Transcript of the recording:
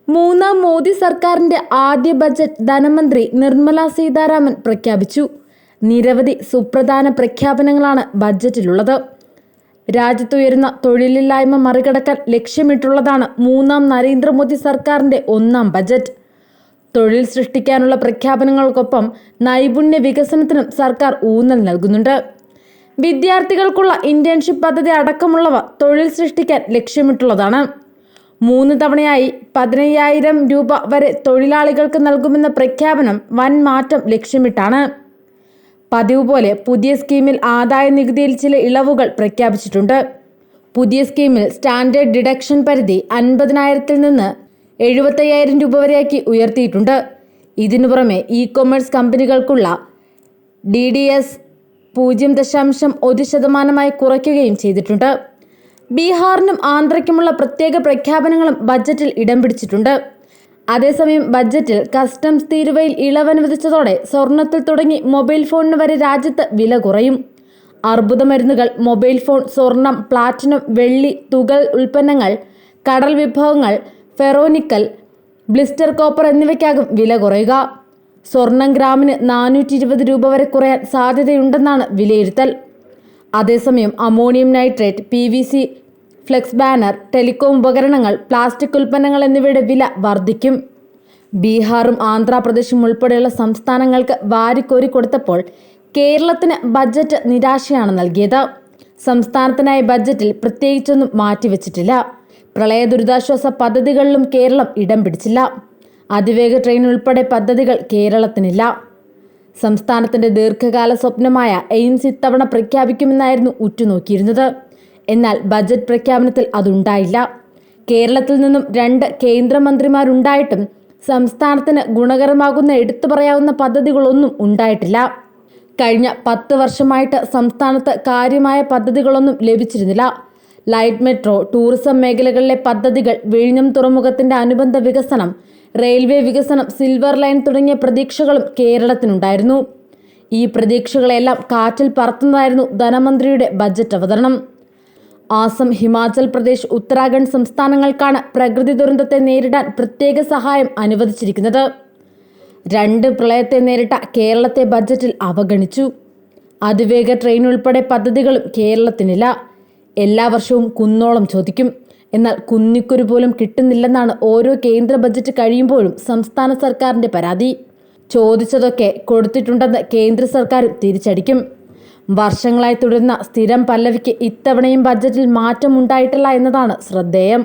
മൂന്നാം മോദി സർക്കാരിന്റെ ആദ്യ ബജറ്റ് ധനമന്ത്രി നിർമ്മല സീതാരാമൻ പ്രഖ്യാപിച്ചു. നിരവധി സുപ്രധാന പ്രഖ്യാപനങ്ങളാണ് ബജറ്റിലുള്ളത്. രാജ്യത്തുയരുന്ന തൊഴിലില്ലായ്മ മറികടക്കാൻ ലക്ഷ്യമിട്ടുള്ളതാണ് മൂന്നാം നരേന്ദ്രമോദി സർക്കാരിന്റെ ഒന്നാം ബജറ്റ്. തൊഴിൽ സൃഷ്ടിക്കാനുള്ള പ്രഖ്യാപനങ്ങൾക്കൊപ്പം നൈപുണ്യ വികസനത്തിനും സർക്കാർ ഊന്നൽ നൽകുന്നുണ്ട്. വിദ്യാർത്ഥികൾക്കുള്ള ഇന്റേൺഷിപ്പ് പദ്ധതി അടക്കമുള്ളവ തൊഴിൽ സൃഷ്ടിക്കാൻ ലക്ഷ്യമിട്ടുള്ളതാണ്. 3 തവണയായി 15,000 രൂപ വരെ തൊഴിലാളികൾക്ക് നൽകുമെന്ന പ്രഖ്യാപനം വൻ മാറ്റം ലക്ഷ്യമിട്ടാണ്. പതിവ് പോലെ പുതിയ സ്കീമിൽ ആദായ നികുതിയിൽ ചില ഇളവുകൾ പ്രഖ്യാപിച്ചിട്ടുണ്ട്. പുതിയ സ്കീമിൽ സ്റ്റാൻഡേർഡ് ഡിഡക്ഷൻ പരിധി 50,000-ൽ നിന്ന് 75,000 രൂപ വരെയാക്കി ഉയർത്തിയിട്ടുണ്ട്. ഇതിനു പുറമെ ഇ-കൊമേഴ്സ് കമ്പനികൾക്കുള്ള DDS 0.1% കുറയ്ക്കുകയും ചെയ്തിട്ടുണ്ട്. ബീഹാറിനും ആന്ധ്രയ്ക്കുമുള്ള പ്രത്യേക പ്രഖ്യാപനങ്ങളും ബജറ്റിൽ ഇടം പിടിച്ചിട്ടുണ്ട്. അതേസമയം ബജറ്റിൽ കസ്റ്റംസ് തീരുവയിൽ ഇളവ് അനുവദിച്ചതോടെ സ്വർണത്തിൽ തുടങ്ങി മൊബൈൽ ഫോണിന് വരെ രാജ്യത്ത് വില കുറയും. അർബുദ മരുന്നുകൾ, മൊബൈൽ ഫോൺ, സ്വർണം, പ്ലാറ്റിനം, വെള്ളി, തുകൽ ഉൽപ്പന്നങ്ങൾ, കടൽ വിഭവങ്ങൾ, ഫെറോനിക്കൽ, ബ്ലിസ്റ്റർ കോപ്പർ എന്നിവയ്ക്കാകും വില കുറയുക. സ്വർണം ഗ്രാമിന് 420 രൂപ വരെ കുറയാൻ സാധ്യതയുണ്ടെന്നാണ് വിലയിരുത്തൽ. അതേസമയം ammonium nitrate, PVC flex banner, telecom ഉപകരണങ്ങൾ, പ്ലാസ്റ്റിക് ഉൽപ്പന്നങ്ങൾ എന്നിവയുടെ വില വർദ്ധിക്കും. ബീഹാറും ആന്ധ്രാപ്രദേശും ഉൾപ്പെടെയുള്ള സംസ്ഥാനങ്ങൾക്ക് വാരിക്കോരി കൊടുത്തപ്പോൾ കേരളത്തിന് ബജറ്റ് നിരാശയാണ് നൽകിയത്. സംസ്ഥാനത്തിനായി ബജറ്റിൽ പ്രത്യേകിച്ചൊന്നും മാറ്റിവെച്ചിട്ടില്ല. പ്രളയ ദുരിതാശ്വാസ പദ്ധതികളിലും കേരളം ഇടം പിടിച്ചില്ല. അതിവേഗ ട്രെയിൻ ഉൾപ്പെടെ പദ്ധതികൾ കേരളത്തിനില്ല. സംസ്ഥാനത്തിന്റെ ദീർഘകാല സ്വപ്നമായ എയിംസ് ഇത്തവണ പ്രഖ്യാപിക്കുമെന്നായിരുന്നു ഉറ്റുനോക്കിയിരുന്നത്. എന്നാൽ ബജറ്റ് പ്രഖ്യാപനത്തിൽ അതുണ്ടായില്ല. കേരളത്തിൽ നിന്നും 2 കേന്ദ്രമന്ത്രിമാരുണ്ടായിട്ടും സംസ്ഥാനത്തിന് ഗുണകരമാകുന്ന എടുത്തു പറയാവുന്ന പദ്ധതികളൊന്നും ഉണ്ടായിട്ടില്ല. കഴിഞ്ഞ 10 വർഷമായിട്ട് സംസ്ഥാനത്ത് കാര്യമായ പദ്ധതികളൊന്നും ലഭിച്ചിരുന്നില്ല. ലൈറ്റ് മെട്രോ, ടൂറിസം മേഖലകളിലെ പദ്ധതികൾ, വിഴിഞ്ഞം തുറമുഖത്തിന്റെ അനുബന്ധ വികസനം, റെയിൽവേ വികസനം, സിൽവർ ലൈൻ തുടങ്ങിയ പ്രതീക്ഷകളും കേരളത്തിനുണ്ടായിരുന്നു. ഈ പ്രതീക്ഷകളെല്ലാം കാറ്റിൽ പറത്തുന്നതായിരുന്നു ധനമന്ത്രിയുടെ ബജറ്റ് അവതരണം. ആസം, ഹിമാചൽ പ്രദേശ്, ഉത്തരാഖണ്ഡ് സംസ്ഥാനങ്ങൾക്കാണ് പ്രകൃതി ദുരന്തത്തെ നേരിടാൻ പ്രത്യേക സഹായം അനുവദിച്ചിരിക്കുന്നത്. 2 പ്രളയത്തെ നേരിട്ട കേരളത്തെ ബജറ്റിൽ അവഗണിച്ചു. അതിവേഗ ട്രെയിൻ ഉൾപ്പെടെ പദ്ധതികളും കേരളത്തിനില്ല. എല്ലാ വർഷവും കുന്നോളം ചോദിക്കും, എന്നാൽ കുന്നിക്കുരു പോലും കിട്ടുന്നില്ലെന്നാണ് ഓരോ കേന്ദ്ര ബജറ്റ് കഴിയുമ്പോഴും സംസ്ഥാന സർക്കാരിന്റെ പരാതി. ചോദിച്ചതൊക്കെ കൊടുത്തിട്ടുണ്ടെന്ന് കേന്ദ്ര സർക്കാരും തിരിച്ചടിക്കും. വർഷങ്ങളായി തുടരുന്ന സ്ഥിരം പല്ലവിക്ക് ഇത്തവണയും ബജറ്റിൽ മാറ്റമുണ്ടായിട്ടില്ല എന്നതാണ് ശ്രദ്ധേയം.